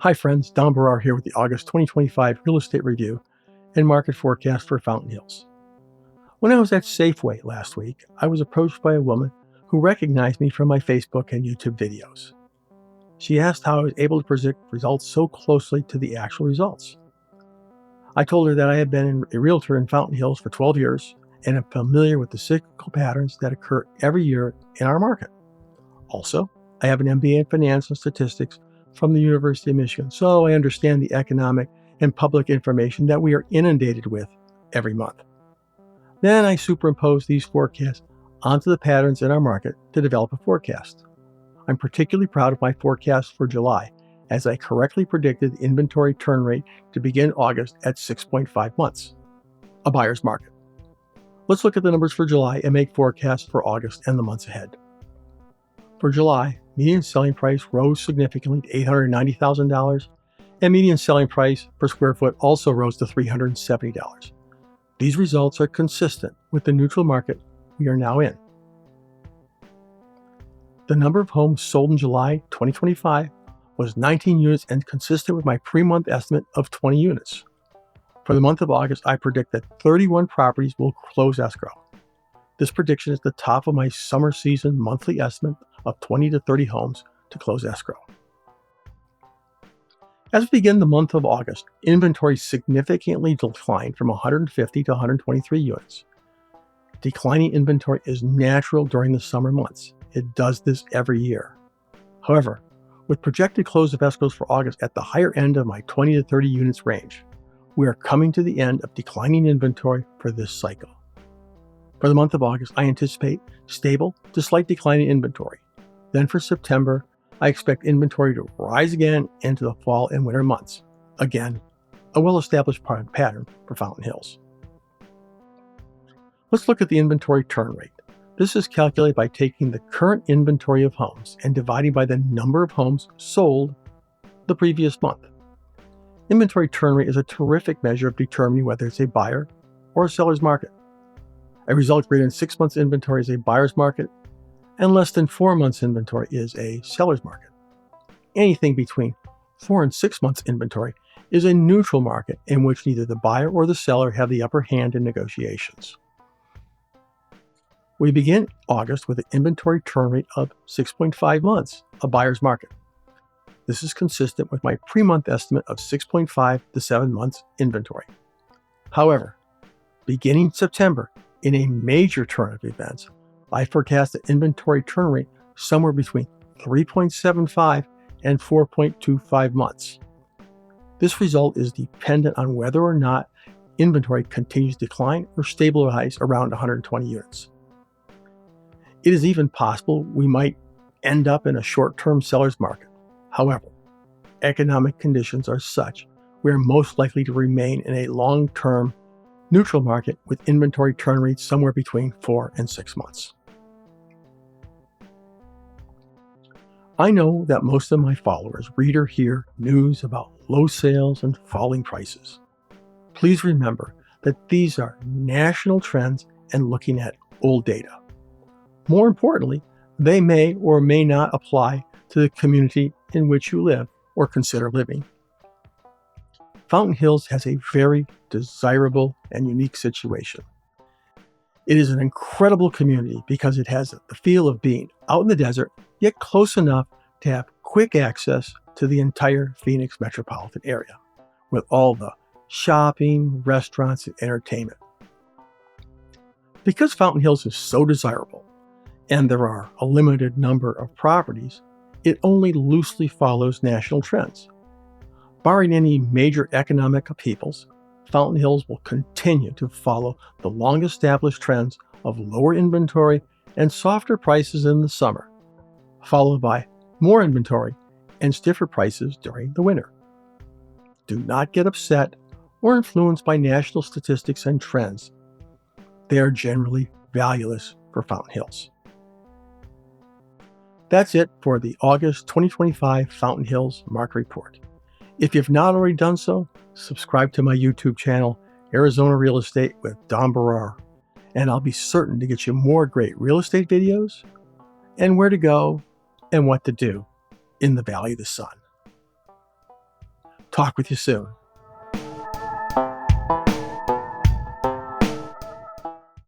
Hi friends, Don Barar here with the August 2025 Real Estate Review and Market Forecast for Fountain Hills. When I was at Safeway last week, I was approached by a woman who recognized me from my Facebook and YouTube videos. She asked how I was able to predict results so closely to the actual results. I told her that I had been a realtor in Fountain Hills for 12 years and am familiar with the cyclical patterns that occur every year in our market. Also, I have an MBA in Finance and Statistics from the University of Michigan, so I understand the economic and public information that we are inundated with every month. Then I superimpose these forecasts onto the patterns in our market to develop a forecast. I'm particularly proud of my forecast for July, as I correctly predicted the inventory turn rate to begin August at 6.5 months, a buyer's market. Let's look at the numbers for July and make forecasts for August and the months ahead. For July, median selling price rose significantly to $890,000, and median selling price per square foot also rose to $370. These results are consistent with the neutral market we are now in. The number of homes sold in July 2025 was 19 units and consistent with my pre-month estimate of 20 units. For the month of August, I predict that 31 properties will close escrow. This prediction is the top of my summer season monthly estimate of 20 to 30 homes to close escrow. As we begin the month of August, inventory significantly declined from 150 to 123 units. Declining inventory is natural during the summer months. It does this every year. However, with projected close of escrows for August at the higher end of my 20 to 30 units range, we are coming to the end of declining inventory for this cycle. For the month of August, I anticipate stable to slight decline in inventory. Then for September, I expect inventory to rise again into the fall and winter months. Again, a well-established pattern for Fountain Hills. Let's look at the inventory turn rate. This is calculated by taking the current inventory of homes and dividing by the number of homes sold the previous month. Inventory turn rate is a terrific measure of determining whether it's a buyer or a seller's market. A result greater than 6 months inventory is a buyer's market, and less than 4 months inventory is a seller's market. Anything between 4 and 6 months inventory is a neutral market in which neither the buyer or the seller have the upper hand in negotiations. We begin August with an inventory turn rate of 6.5 months, a buyer's market. This is consistent with my pre-month estimate of 6.5 to 7 months inventory. However, beginning September, in a major turn of events, I forecast an inventory turn rate somewhere between 3.75 and 4.25 months. This result is dependent on whether or not inventory continues to decline or stabilize around 120 units. It is even possible we might end up in a short-term seller's market. However, economic conditions are such we are most likely to remain in a long-term neutral market with inventory turn rates somewhere between 4 and 6 months. I know that most of my followers read or hear news about low sales and falling prices. Please remember that these are national trends and looking at old data. More importantly, they may or may not apply to the community in which you live or consider living. Fountain Hills has a very desirable and unique situation. It is an incredible community because it has the feel of being out in the desert, yet close enough to have quick access to the entire Phoenix metropolitan area, with all the shopping, restaurants, and entertainment. Because Fountain Hills is so desirable, and there are a limited number of properties, it only loosely follows national trends. Barring any major economic upheavals, Fountain Hills will continue to follow the long-established trends of lower inventory and softer prices in the summer, followed by more inventory and stiffer prices during the winter. Do not get upset or influenced by national statistics and trends. They are generally valueless for Fountain Hills. That's it for the August 2025 Fountain Hills Market Report. If you've not already done so, subscribe to my YouTube channel, Arizona Real Estate with Don Barar, and I'll be certain to get you more great real estate videos and where to go and what to do in the Valley of the Sun. Talk with you soon.